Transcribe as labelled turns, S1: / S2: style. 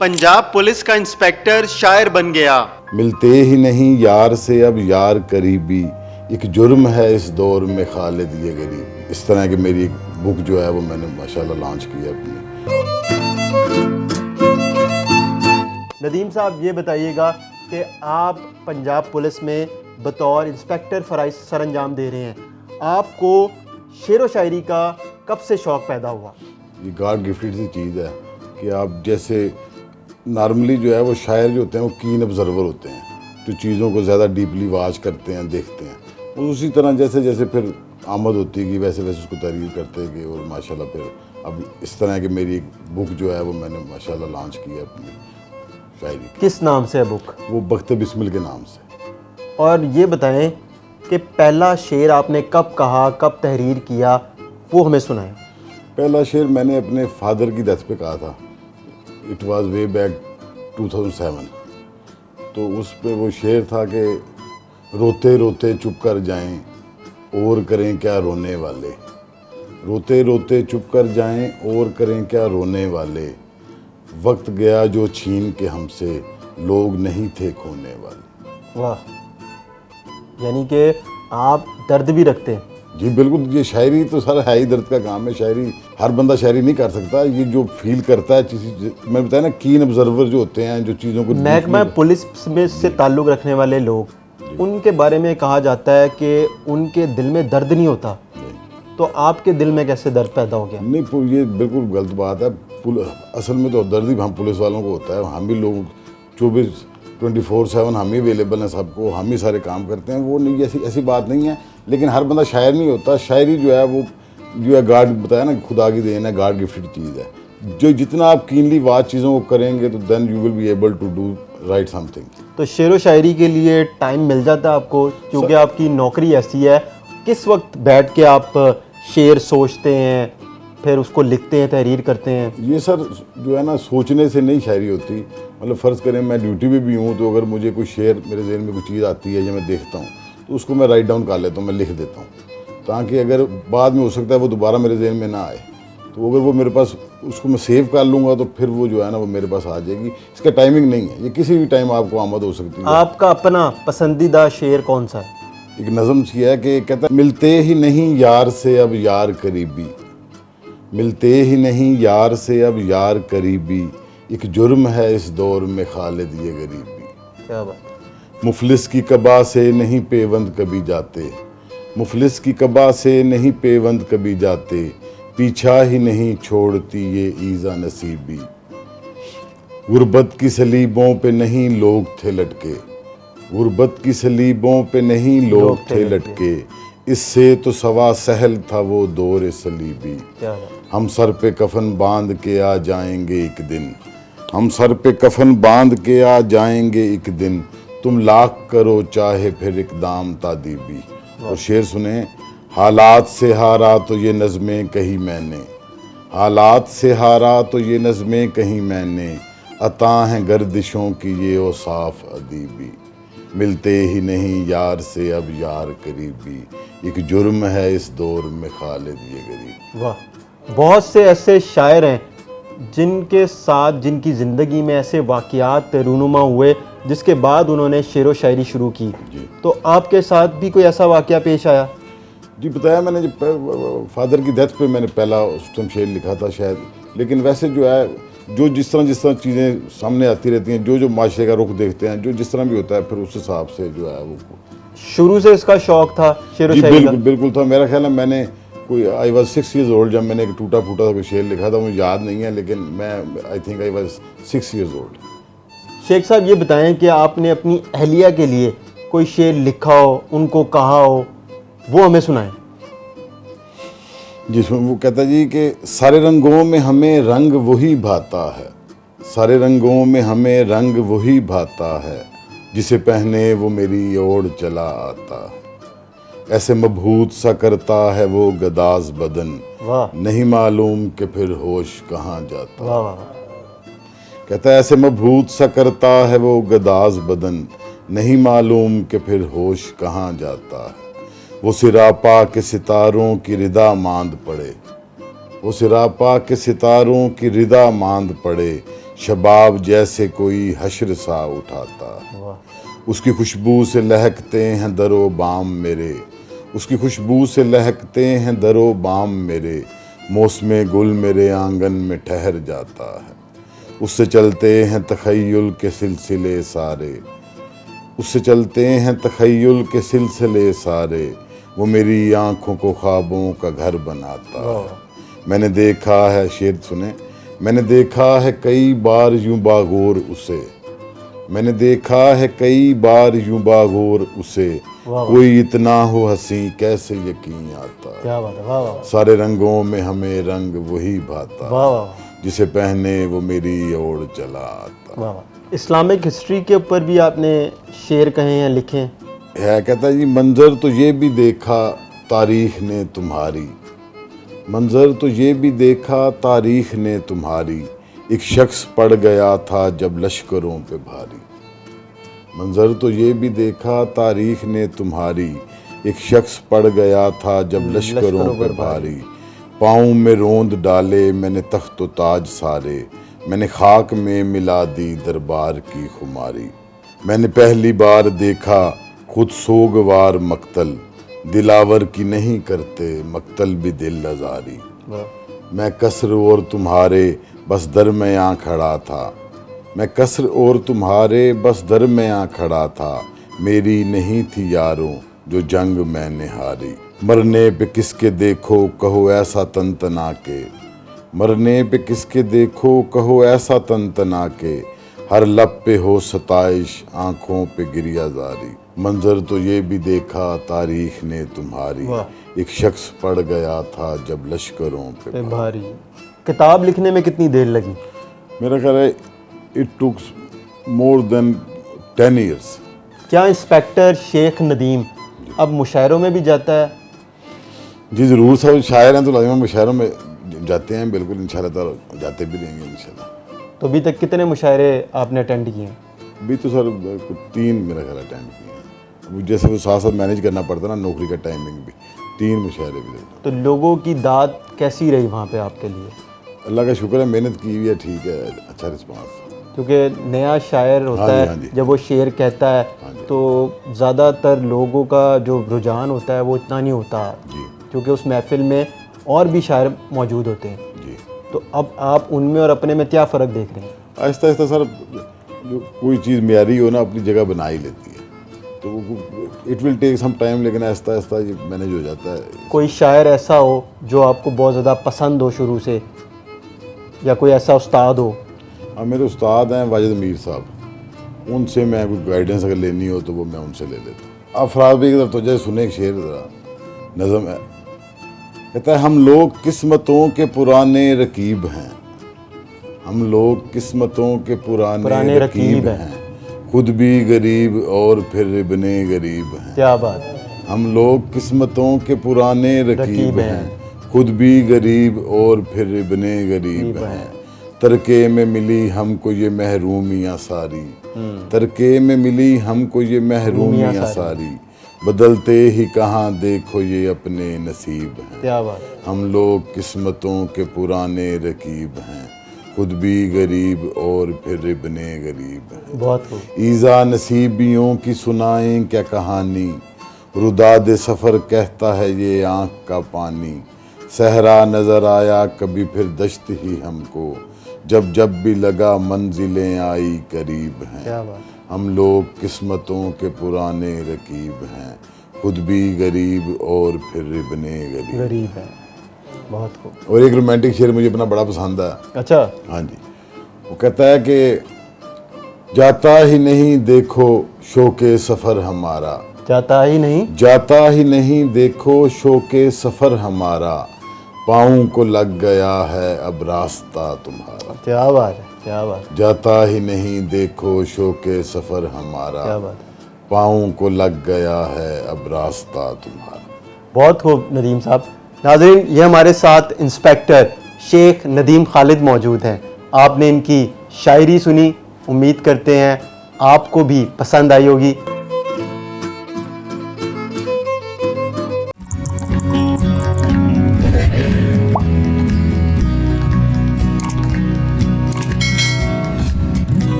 S1: Punjab police का inspector शायर बन गया।
S2: मिलते ही नहीं यार से अब यार करीबी, एक जुर्म है इस दौर में खालिद ये गरीबी। इस तरह की मेरी एक बुक जो है वो मैंने माशाल्लाह लॉन्च की है अपनी।
S1: नदीम साहब ये बताइएगा कि आप पंजाब पुलिस में बतौर इंस्पेक्टर फ़राइज़ सरअंजाम दे रहे हैं, आपको शेर व शायरी का कब से शौक़ पैदा हुआ?
S2: ये गॉड गिफ्टेड सी चीज़ है कि आप जैसे नॉर्मली जो है वो शायर जो होते हैं वो कीन ऑब्जर्वर होते हैं, जो चीज़ों को ज़्यादा डीपली वॉच करते हैं, देखते हैं। और उसी तरह जैसे जैसे फिर आमद होती गई वैसे वैसे उसको तारीफ करते गए और माशाल्लाह फिर अब इस तरह की मेरी एक बुक जो है वो मैंने माशाल्लाह लॉन्च की है अपनी शायरी की।
S1: किस नाम से है बुक?
S2: वो बख्त बिस्मिल के नाम से।
S1: और ये बताएं कि पहला शेर आपने कब कहा, कब तहरीर किया, वो हमें सुनाएं।
S2: पहला शेर मैंने अपने फादर की डेथ पे कहा था। It was way back 2007। तो उस पे वो शेर था कि रोते रोते चुप कर जाएं और करें क्या रोने वाले, रोते रोते चुप कर जाएं और करें क्या रोने वाले, वक्त गया जो छीन के हमसे लोग नहीं थे खोने वाले।
S1: वाह, यानी कि आप दर्द भी रखते हैं।
S2: जी बिल्कुल, ये शायरी तो सारा है ही दर्द का काम है। शायरी हर बंदा शायरी नहीं कर सकता, ये जो फील करता है चीज़, मैं बताया ना, कीन ऑब्जर्वर जो होते हैं, जो चीज़ों को
S1: महकमा पुलिस में से ताल्लुक़ रखने वाले लोग, उनके बारे में कहा जाता है कि उनके दिल में दर्द नहीं होता, तो आपके दिल में कैसे दर्द पैदा हो गया?
S2: नहीं, ये बिल्कुल गलत बात है। असल में तो दर्द ही हम पुलिस वालों को होता है। हम भी लोग 24/7 हम ही अवेलेबल हैं सबको, हम ही सारे काम करते हैं। वो नहीं, ऐसी बात नहीं है। लेकिन हर बंदा शायर नहीं होता। शायरी जो है वो जो है गॉड बताया ना, खुदा की देन है, गॉड गिफ्टेड चीज़ है। जो जितना आप कीनली वाच चीज़ों को करेंगे तो then you will be able to do right something.
S1: तो शेर व शायरी के लिए टाइम मिल जाता है आपको, क्योंकि आपकी नौकरी ऐसी है? किस वक्त बैठ के आप शेर सोचते हैं, फिर उसको लिखते हैं, तहरीर करते हैं?
S2: ये सर जो है ना, सोचने से नहीं शायरी होती। मतलब फ़र्ज़ करें मैं ड्यूटी पे भी हूँ तो अगर मुझे कोई शेर मेरे ज़हन में कोई चीज़ आती है या मैं देखता हूँ तो उसको मैं राइट डाउन कर लेता हूँ, मैं लिख देता हूँ, ताकि अगर बाद में हो सकता है वो दोबारा मेरे ज़हन में ना आए, तो अगर वो मेरे पास उसको मैं सेव कर लूँगा तो फिर वो जो है ना वो मेरे पास आ जाएगी। इसका टाइमिंग नहीं है, ये किसी भी टाइम आपको आमद हो सकती है।
S1: आपका अपना पसंदीदा शेर कौन सा है?
S2: एक नज़म सी है कि कहता है, मिलते ही नहीं यार से अब यार करीबी, मिलते ही नहीं यार से अब यार करीबी, एक जुर्म है इस दौर में खालिद ये गरीबी।
S1: क्या बात।
S2: मुफलिस की कबा से नहीं पेवंद कभी जाते, मुफलिस की कबा से नहीं पेवंद कभी जाते, पीछा ही नहीं छोड़ती ये ईज़ा नसीबी। गुर्बत की सलीबों पे नहीं लोग थे लटके, गुर्बत की सलीबों पे नहीं लोग थे लटके, इससे तो सवा सहल था वो दौर सलीबी। हम सर पे कफन बांध के आ जाएंगे एक दिन, हम सर पे कफन बांध के आ जाएंगे एक दिन, तुम लाख करो चाहे फिर इकदाम तादीबी। और शेर सुने, हालात से हारा तो ये नज़में कही मैंने, हालात से हारा तो ये नज़में कही मैंने, अता हैं गर्दिशों की ये औसाफ अदीबी। मिलते ही नहीं यार से अब यार करीबी, एक जुर्म है इस दौर में खालिद ये गरीबी।
S1: वाह, बहुत से ऐसे शायर हैं जिनके साथ, जिनकी ज़िंदगी में ऐसे वाक़यात रूनुमा हुए जिसके बाद उन्होंने शेर व शायरी शुरू की। तो आपके साथ भी कोई ऐसा वाक़या पेश आया?
S2: जी बताया मैंने, जब फादर की डेथ पे मैंने पहला उस टाइम शेर लिखा था शायद। लेकिन वैसे जो है, जो जिस तरह चीज़ें सामने आती रहती हैं, जो माशरे का रुख देखते हैं, जो जिस तरह भी होता है, फिर उस हिसाब से जो है वो। शुरू
S1: से इसका शौक़ था शेर व शायरी का?
S2: बिल्कुल था। मेरा ख्याल है मैंने कोई आई वॉज 6 years old जब मैंने एक टूटा फूटा सा कोई शेर लिखा था, मुझे याद नहीं है, लेकिन मैं I think I was 6 years old।
S1: शेख साहब ये बताएं कि आपने अपनी अहलिया के लिए कोई शेर लिखा हो, उनको कहा हो, वो हमें सुनाएं।
S2: जिसमें वो कहता जी कि सारे रंगों में हमें रंग वही भाता है, सारे रंगों में हमें रंग वही भाता है, जिसे पहने वो मेरी ओर चला आता है, ऐसे मबहूत सा करता है वो गदाज बदन, नहीं मालूम कि फिर होश कहाँ जाता।
S1: वाह वाह।
S2: कहता है ऐसे मबहूत सा करता है वो गदाज बदन, नहीं मालूम कि फिर होश कहाँ जाता है, वो सिरापा के सितारों की रिदा मांद पड़े, वो सिरापा के सितारों की रिदा मांद पड़े, शबाब जैसे कोई हश्र सा उठाता है।
S1: वाह।
S2: उसकी खुशबू से लहकते हैं दरो बाम मेरे, उसकी खुशबू से लहकते हैं दरो बाम मेरे, मौसमे गुल मेरे आंगन में ठहर जाता है। उससे चलते हैं तखय्युल के सिलसिले सारे, उससे चलते हैं तखय्युल के सिलसिले सारे, वो मेरी आंखों को ख्वाबों का घर बनाता है। मैंने देखा है, शेर सुने, मैंने देखा है कई बार यूं बागोर उसे, मैंने देखा है कई बार यूं बागोर उसे, कोई इतना हो हंसी कैसे यकीन आता है।
S1: क्या बात है, वाह वाह।
S2: सारे रंगों में हमें रंग वही भाता,
S1: वाह वाह।
S2: जिसे पहने वो मेरी ओर चला आता।
S1: वाह वाह। इस्लामिक हिस्ट्री के ऊपर भी आपने शेर कहे हैं, लिखे हैं।
S2: है कहता है जी, मंजर तो ये भी देखा तारीख ने तुम्हारी, मंजर तो ये भी देखा तारीख ने तुम्हारी, एक शख्स पड़ गया था जब लश्करों पे भारी। मंजर तो ये भी देखा तारीख ने तुम्हारी, एक शख्स पड़ गया था जब लश्करों पे भारी। पाँव में रोंद डाले मैंने तख्त ताज सारे, मैंने खाक में मिला दी दरबार की खुमारी। मैंने पहली बार देखा खुद सोगवार मक्तल, दिलावर की नहीं करते मक्तल भी दिल आजारी। मैं कसर और तुम्हारे बस दरमियाँ खड़ा था, मैं कसर और तुम्हारे बस दरमियाँ खड़ा था, मेरी नहीं थी यारों जो जंग मैंने हारी। मरने पे किसके देखो कहो ऐसा तन तना के, मरने पे किसके देखो कहो ऐसा तन तना के, हर लब पे हो सताइश आंखों पे गिरिया जारी। मंजर तो ये भी देखा तारीख ने तुम्हारी, एक शख्स पड़ गया था जब लश्करों पे
S1: भारी। किताब लिखने में कितनी देर लगी?
S2: मेरा ख्याल है it took more than 10 years।
S1: क्या इंस्पेक्टर शेख नदीम अब मुशायरों में भी जाता है?
S2: जी ज़रूर, सब शायर हैं तो लाजिम मुशायरों में जाते हैं, बिल्कुल इंशाल्लाह ताला जाते भी रहेंगे इंशाल्लाह।
S1: तो अभी तक कितने मुशायरे आपने अटेंड किए हैं?
S2: अभी तो सर 3 मेरा ख्याल अटेंड किए हैं। अब जैसे वो साथ साथ मैनेज करना पड़ता ना, नौकरी का टाइमिंग भी, 3 मुशायरे भी।
S1: तो लोगों की दाद कैसी रही वहाँ पे आपके लिए?
S2: अल्लाह का शुक्र है, मेहनत की हुई है, ठीक है, अच्छा रिस्पांस।
S1: क्योंकि नया शायर होता है, जब वो शेर कहता है तो ज़्यादातर लोगों का जो रुझान होता है वो इतना नहीं होता, क्योंकि उस महफिल में और भी शायर मौजूद होते हैं जी। तो अब आप उनमें और अपने में क्या फ़र्क देख रहे हैं?
S2: आहिस्ता आहिस्ता सर, जो कोई चीज़ मियारी हो ना अपनी जगह बना ही लेती है, तो it will take some time, लेकिन आहिस्ता आहिस्ता ये मैनेज हो जाता है।
S1: कोई शायर ऐसा हो जो आपको बहुत ज़्यादा पसंद हो शुरू से, या कोई ऐसा उस्ताद हो?
S2: हाँ, मेरे उस्ताद हैं वाजिद मीर साहब, उनसे मैं कोई गाइडेंस अगर लेनी हो तो वो मैं उनसे ले लेता हूँ। आप फराज भाई की तरफ तो जैसे सुने एक शेर, ज़रा नज़म है, कहता है हम लोग किस्मतों के पुराने रकीब हैं, हम लोग किस्मतों के पुराने रकीब हैं, खुद भी गरीब और फिर इब्ने गरीब हैं।
S1: क्या बात है।
S2: हम लोग किस्मतों के पुराने रकीब हैं, खुद भी गरीब और फिर इब्ने गरीब हैं। तरके में मिली हमको ये महरूमियाँ सारी, तरके में मिली हमको ये महरूमियाँ सारी, बदलते ही कहाँ देखो ये अपने नसीब हैं।
S1: क्या बात।
S2: हम लोग किस्मतों के पुराने रकीब हैं, खुद भी गरीब और फिर इब्ने गरीब हैं।
S1: बहुत खूब।
S2: ईज़ा नसीबियों की सुनाएं क्या कहानी, रुदाद सफ़र कहता है ये आँख का पानी, सहरा नज़र आया कभी फिर दश्त ही हमको, जब जब भी लगा मंजिलें आई करीब हैं।
S1: क्या बात।
S2: हम लोग किस्मतों के पुराने रकीब हैं, खुद भी गरीब और फिर इब्ने गरीब
S1: हैं। बहुत खूब।
S2: और एक रोमांटिक शेर मुझे अपना बड़ा पसंद है।
S1: अच्छा।
S2: हाँ जी, वो कहता है कि जाता ही नहीं देखो शौके सफ़र हमारा,
S1: जाता ही नहीं,
S2: जाता ही नहीं देखो शौके सफ़र हमारा, पाँव को लग गया है अब रास्ता तुम्हारा।
S1: क्या बात है, क्या बात।
S2: जाता ही नहीं देखो शौके सफ़र हमारा,
S1: क्या बात,
S2: पाँव को लग गया है अब रास्ता तुम्हारा।
S1: बहुत खूब नदीम साहब। नाज़रीन, ये हमारे साथ इंस्पेक्टर शेख नदीम खालिद मौजूद हैं। आपने इनकी शायरी सुनी, उम्मीद करते हैं आपको भी पसंद आई होगी।